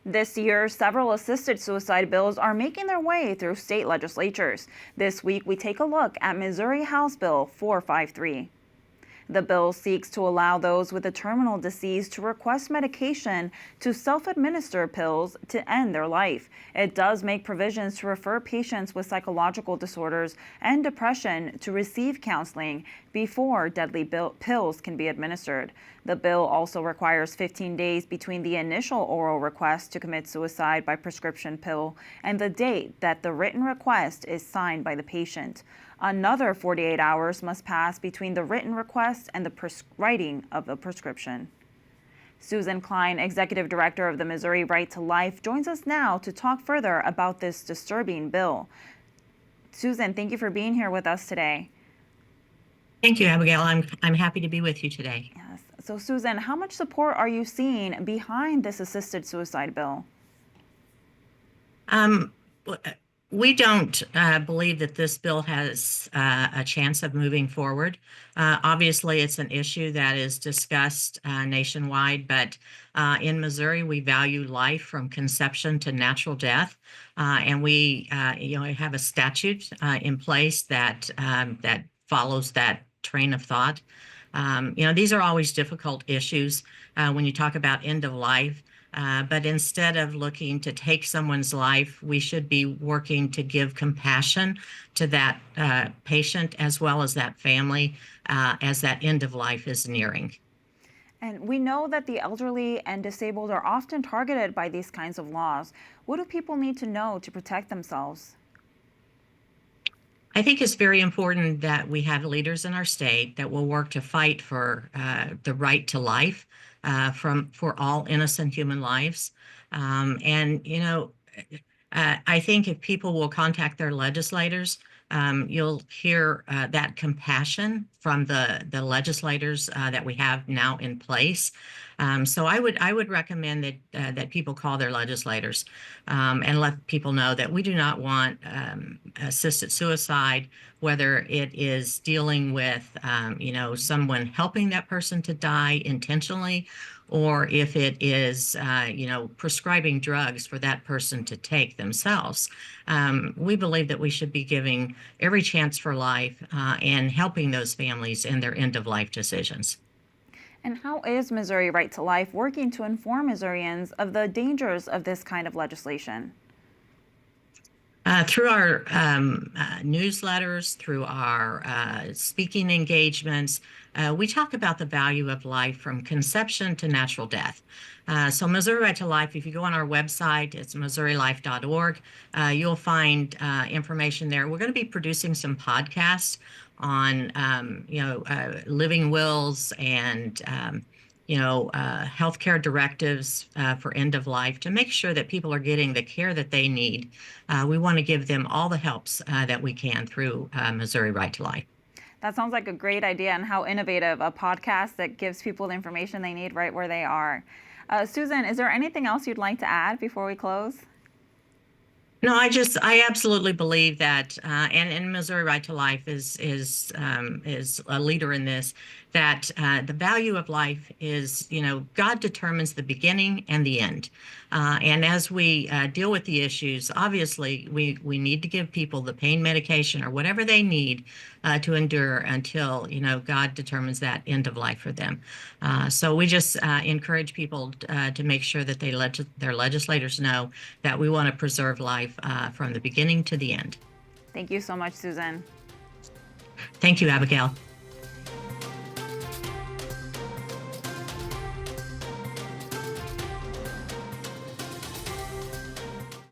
This year, several assisted suicide bills are making their way through state legislatures. This week, we take a look at Missouri House Bill 453. The bill seeks to allow those with a terminal disease to request medication to self-administer pills to end their life. It does make provisions to refer patients with psychological disorders and depression to receive counseling before deadly pills can be administered. The bill also requires 15 days between the initial oral request to commit suicide by prescription pill and the date that the written request is signed by the patient. Another 48 hours must pass between the written request and the writing of the prescription. Susan Klein, Executive Director of the Missouri Right to Life, joins us now to talk further about this disturbing bill. Susan, thank you for being here with us today. Thank you, Abigail. I'm happy to be with you today. Yes. So, Susan, how much support are you seeing behind this assisted suicide bill? We don't believe that this bill has a chance of moving forward. Obviously, it's an issue that is discussed nationwide, but in Missouri, we value life from conception to natural death, and we, have a statute in place that follows that train of thought. These are always difficult issues when you talk about end of life. But instead of looking to take someone's life, we should be working to give compassion to that patient as well as that family as that end of life is nearing. And we know that the elderly and disabled are often targeted by these kinds of laws. What do people need to know to protect themselves? I think it's very important that we have leaders in our state that will work to fight for the right to life for all innocent human lives. I think if people will contact their legislators, you'll hear that compassion from the legislators that we have now in place. So I would recommend that people call their legislators and let people know that we do not want assisted suicide, whether it is dealing with someone helping that person to die intentionally, or if it is prescribing drugs for that person to take themselves. We believe that we should be giving every chance for life and helping those families in their end-of-life decisions. And how is Missouri Right to Life working to inform Missourians of the dangers of this kind of legislation? Through our newsletters, through our speaking engagements, we talk about the value of life from conception to natural death. So Missouri Right to Life, if you go on our website, it's missourilife.org, you'll find information there. We're going to be producing some podcasts on, living wills and healthcare directives for end of life to make sure that people are getting the care that they need. We want to give them all the helps that we can through Missouri Right to Life. That sounds like a great idea, and how innovative, a podcast that gives people the information they need right where they are. Susan, is there anything else you'd like to add before we close? No, I absolutely believe that, and Missouri Right to Life is a leader in this, that the value of life is, God determines the beginning and the end. And as we deal with the issues, obviously we need to give people the pain medication or whatever they need to endure until, God determines that end of life for them. So we just encourage people to make sure that their legislators know that we want to preserve life from the beginning to the end. Thank you so much, Susan. Thank you, Abigail.